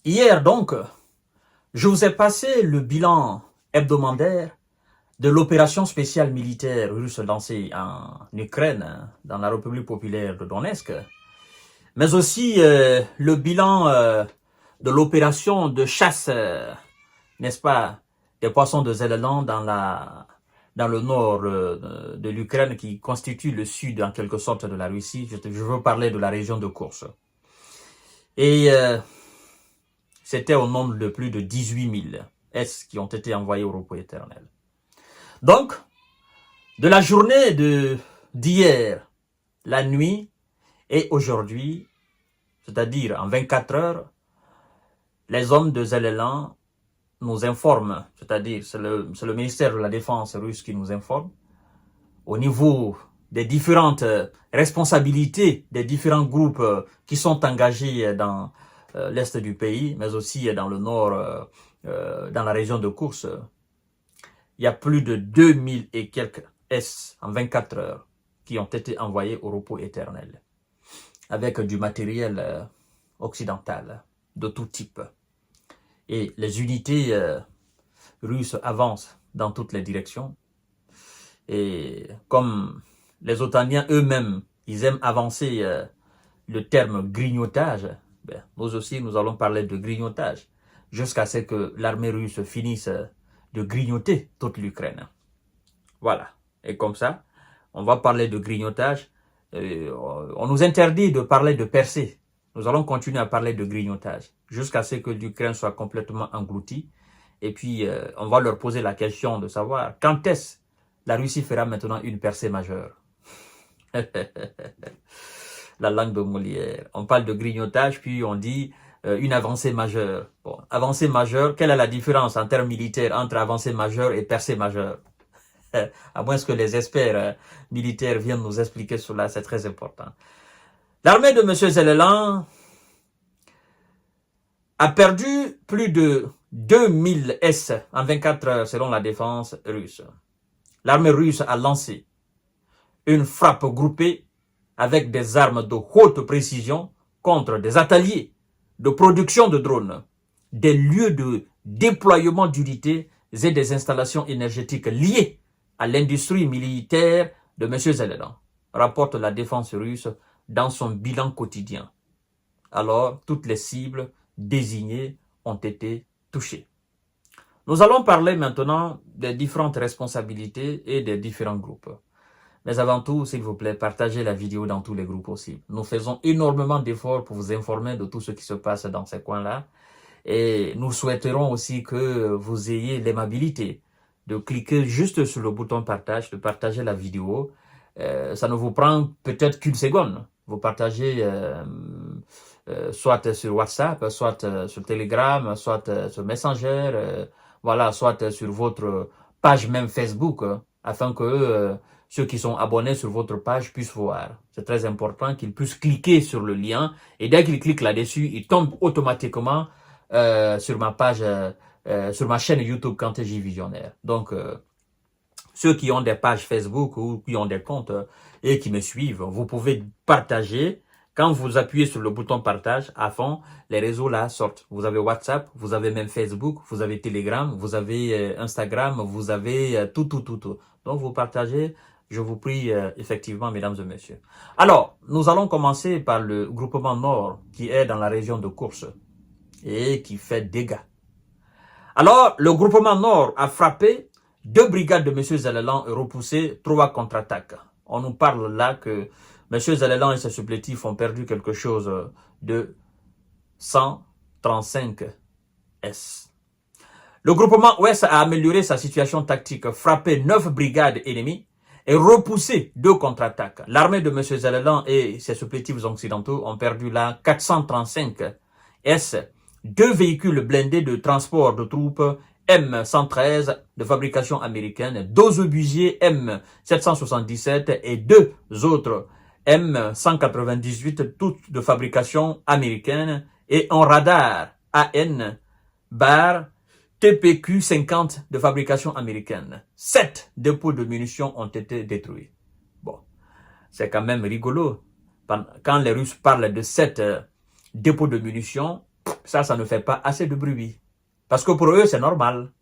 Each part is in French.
Hier donc, je vous ai passé le bilan hebdomadaire de l'opération spéciale militaire russe lancée en Ukraine, dans la République populaire de Donetsk, mais aussi le bilan de l'opération de chasse, n'est-ce pas, des poissons de Zeleland dans le nord de l'Ukraine qui constitue le sud en quelque sorte de la Russie. Je veux parler de la région de Koursk. Et c'était au nombre de plus de 18 000 S qui ont été envoyés au repos éternel. Donc, de la journée d'hier, la nuit et aujourd'hui, c'est-à-dire en 24 heures, les hommes de Zeleland nous informent, c'est-à-dire c'est le ministère de la Défense russe qui nous informe, au niveau des différentes responsabilités des différents groupes qui sont engagés dans l'est du pays, mais aussi dans le nord, dans la région de Koursk. Il y a plus de 2000 et quelques S en 24 heures qui ont été envoyés au repos éternel, avec du matériel occidental de tout type. Et les unités russes avancent dans toutes les directions. Et comme les Otaniens eux-mêmes, ils aiment avancer le terme grignotage, ben, nous aussi nous allons parler de grignotage, jusqu'à ce que l'armée russe finisse de grignoter toute l'Ukraine. Voilà. Et comme ça, on va parler de grignotage. On nous interdit de parler de percée. Nous allons continuer à parler de grignotage jusqu'à ce que l'Ukraine soit complètement engloutie. Et puis, on va leur poser la question de savoir quand est-ce la Russie fera maintenant une percée majeure. La langue de Molière. On parle de grignotage, puis on dit une avancée majeure. Bon, avancée majeure, quelle est la différence en termes militaires entre avancée majeure et percée majeure? À moins que les experts militaires viennent nous expliquer cela, c'est très important. L'armée de M. Zeleland a perdu plus de 2000 S en 24 heures selon la défense russe. L'armée russe a lancé une frappe groupée avec des armes de haute précision contre des ateliers de production de drones, des lieux de déploiement d'unités et des installations énergétiques liées à l'industrie militaire de M. Zeleland, rapporte la défense russe dans son bilan quotidien. Alors, toutes les cibles désignées ont été touchées. Nous allons parler maintenant des différentes responsabilités et des différents groupes. Mais avant tout, s'il vous plaît, partagez la vidéo dans tous les groupes possibles. Nous faisons énormément d'efforts pour vous informer de tout ce qui se passe dans ces coins-là. Et nous souhaiterons aussi que vous ayez l'aimabilité de cliquer juste sur le bouton partage, de partager la vidéo. Ça ne vous prend peut-être qu'une seconde. Vous partagez soit sur WhatsApp, soit sur Telegram, soit sur Messenger, voilà, soit sur votre page même Facebook, afin que ceux qui sont abonnés sur votre page puissent voir. C'est très important qu'ils puissent cliquer sur le lien et dès qu'ils cliquent là-dessus, ils tombent automatiquement sur ma page, sur ma chaîne YouTube Kanté J Visionnaire. Donc, ceux qui ont des pages Facebook ou qui ont des comptes et qui me suivent, vous pouvez partager. Quand vous appuyez sur le bouton partage, à fond, les réseaux là sortent. Vous avez WhatsApp, vous avez même Facebook, vous avez Telegram, vous avez Instagram, vous avez tout. Donc, vous partagez. Je vous prie effectivement, mesdames et messieurs. Alors, nous allons commencer par le groupement Nord qui est dans la région de Koursk et qui fait dégâts. Alors, le groupement Nord a frappé 2 brigades de M. Zeleland et repoussé 3 contre-attaques. On nous parle là que M. Zeleland et ses supplétifs ont perdu quelque chose de 135 S. Le groupement Ouest a amélioré sa situation tactique, frappé 9 brigades ennemies et repoussé 2 contre-attaques. L'armée de M. Zeleland et ses supplétifs occidentaux ont perdu là 435 S, 2 véhicules blindés de transport de troupes M113 de fabrication américaine, 2 obusiers M777 et 2 autres M198, toutes de fabrication américaine, et un radar AN bar TPQ-50 de fabrication américaine. 7 dépôts de munitions ont été détruits. Bon, c'est quand même rigolo. Quand les Russes parlent de 7 dépôts de munitions, ça ne fait pas assez de bruit. Parce que pour eux, c'est normal.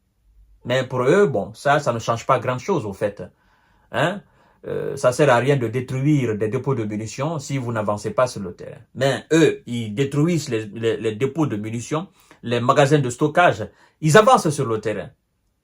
Mais pour eux, bon, ça ne change pas grand-chose au fait. Hein? Ça sert à rien de détruire des dépôts de munitions si vous n'avancez pas sur le terrain. Mais eux, ils détruisent les dépôts de munitions, les magasins de stockage. Ils avancent sur le terrain.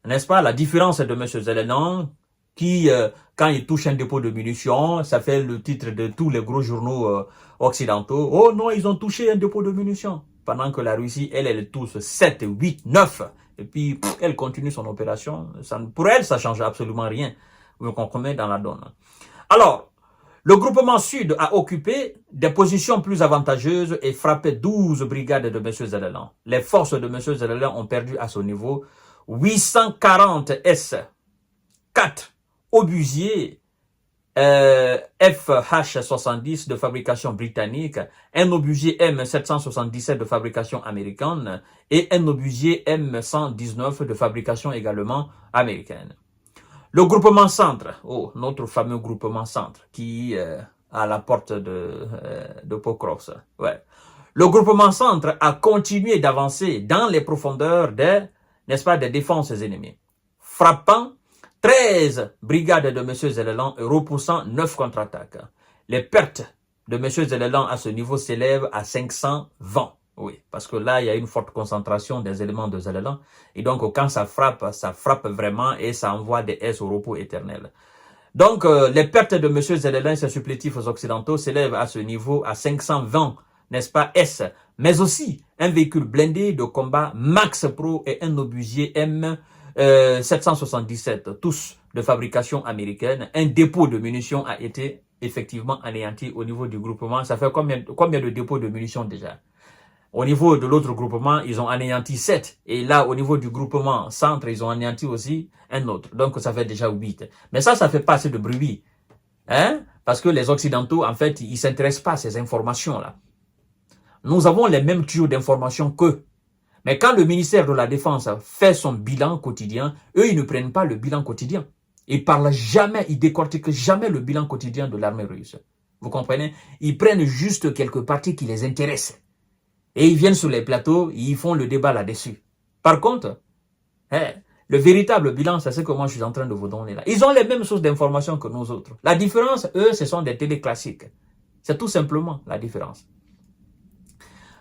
N'est-ce pas? La différence de M. Zelensky, qui, quand il touche un dépôt de munitions, ça fait le titre de tous les gros journaux occidentaux. Oh non, ils ont touché un dépôt de munitions. Pendant que la Russie, elle touche 7, 8, 9. Et puis, elle continue son opération. Pour elle, ça ne change absolument rien. Vous comprenez dans la donne. Alors, le groupement Sud a occupé des positions plus avantageuses et frappé 12 brigades de M. Zelensky. Les forces de M. Zelensky ont perdu à ce niveau 840 S, 4 obusiers FH-70 de fabrication britannique, un obusier M777 de fabrication américaine et un obusier M119 de fabrication également américaine. Le groupement Centre, notre fameux groupement Centre qui à la porte de Pokrovsk. Ouais. Le groupement Centre a continué d'avancer dans les profondeurs des défenses ennemies, frappant 13 brigades de M. Zelensky et repoussant 9 contre-attaques. Les pertes de M. Zelensky à ce niveau s'élèvent à 520. Oui, parce que là, il y a une forte concentration des éléments de Zelensky. Et donc, quand ça frappe vraiment et ça envoie des S au repos éternel. Donc, les pertes de M. Zelensky et ses supplétifs occidentaux s'élèvent à ce niveau à 520, n'est-ce pas, S. Mais aussi, un véhicule blindé de combat Max Pro et un obusier M777, tous de fabrication américaine. Un dépôt de munitions a été effectivement anéanti au niveau du groupement. Ça fait combien de dépôts de munitions déjà? Au niveau de l'autre groupement, ils ont anéanti 7. Et là, au niveau du groupement Centre, ils ont anéanti aussi un autre. Donc, ça fait déjà 8. Mais ça fait pas assez de bruit. Hein? Parce que les Occidentaux, en fait, ils s'intéressent pas à ces informations-là. Nous avons les mêmes tuyaux d'informations qu'eux. Mais quand le ministère de la Défense fait son bilan quotidien, eux, ils ne prennent pas le bilan quotidien. Ils parlent jamais, ils décortiquent jamais le bilan quotidien de l'armée russe. Vous comprenez? Ils prennent juste quelques parties qui les intéressent. Et ils viennent sur les plateaux, ils font le débat là-dessus. Par contre, le véritable bilan, c'est ce que moi je suis en train de vous donner là. Ils ont les mêmes sources d'informations que nous autres. La différence, eux, ce sont des télés classiques. C'est tout simplement la différence.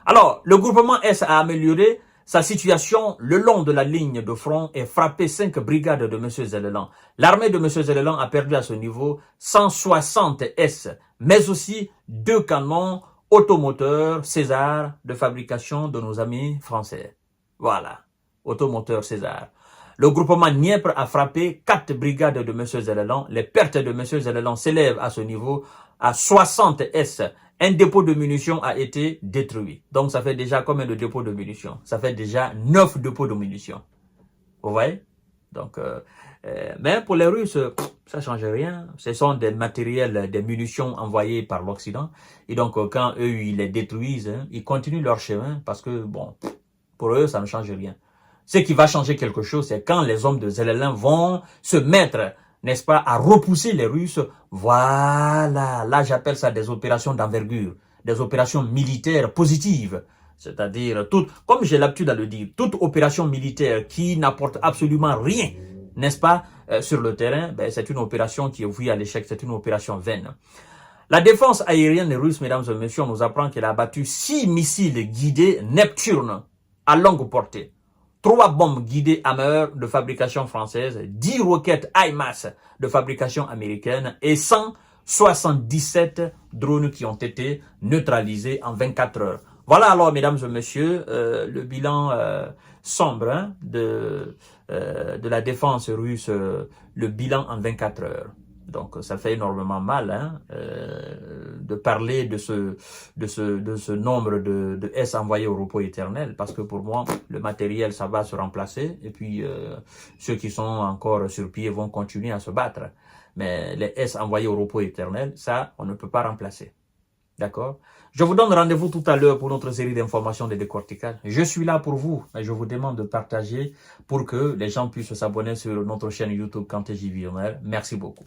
Alors, le groupement S a amélioré sa situation le long de la ligne de front et frappé 5 brigades de M. Zelensky. L'armée de M. Zelensky a perdu à ce niveau 160 S, mais aussi 2 canons automoteurs César de fabrication de nos amis français. Voilà, automoteur César. Le groupement Dniepr a frappé 4 brigades de M. Zelensky. Les pertes de M. Zelensky s'élèvent à ce niveau à 60 S. Un dépôt de munitions a été détruit. Donc, ça fait déjà combien de dépôts de munitions? Ça fait déjà 9 dépôts de munitions. Vous voyez? Donc, mais pour les Russes, ça ne change rien. Ce sont des matériels, des munitions envoyées par l'Occident. Et donc, quand eux, ils les détruisent, ils continuent leur chemin parce que, bon, pour eux, ça ne change rien. Ce qui va changer quelque chose, c'est quand les hommes de Zelensky vont se mettre, n'est-ce pas, à repousser les Russes. Voilà, là j'appelle ça des opérations d'envergure, des opérations militaires positives. C'est-à-dire, comme j'ai l'habitude de le dire, toute opération militaire qui n'apporte absolument rien, n'est-ce pas, sur le terrain, ben, c'est une opération qui est vouée à l'échec, c'est une opération vaine. La défense aérienne russe, mesdames et messieurs, nous apprend qu'elle a abattu 6 missiles guidés Neptune à longue portée. 3 bombes guidées Hammer de fabrication française, 10 roquettes HIMARS de fabrication américaine et 177 drones qui ont été neutralisés en 24 heures. Voilà alors, mesdames et messieurs, le bilan sombre hein, de la défense russe, le bilan en 24 heures. Donc, ça fait énormément mal hein, de parler de ce nombre de S envoyés au repos éternel, parce que pour moi, le matériel, ça va se remplacer, et puis ceux qui sont encore sur pied vont continuer à se battre. Mais les S envoyés au repos éternel, ça, on ne peut pas remplacer. D'accord? Je vous donne rendez-vous tout à l'heure pour notre série d'informations de décortiquage. Je suis là pour vous et je vous demande de partager pour que les gens puissent s'abonner sur notre chaîne YouTube Kanté J Visionnaire. Merci beaucoup.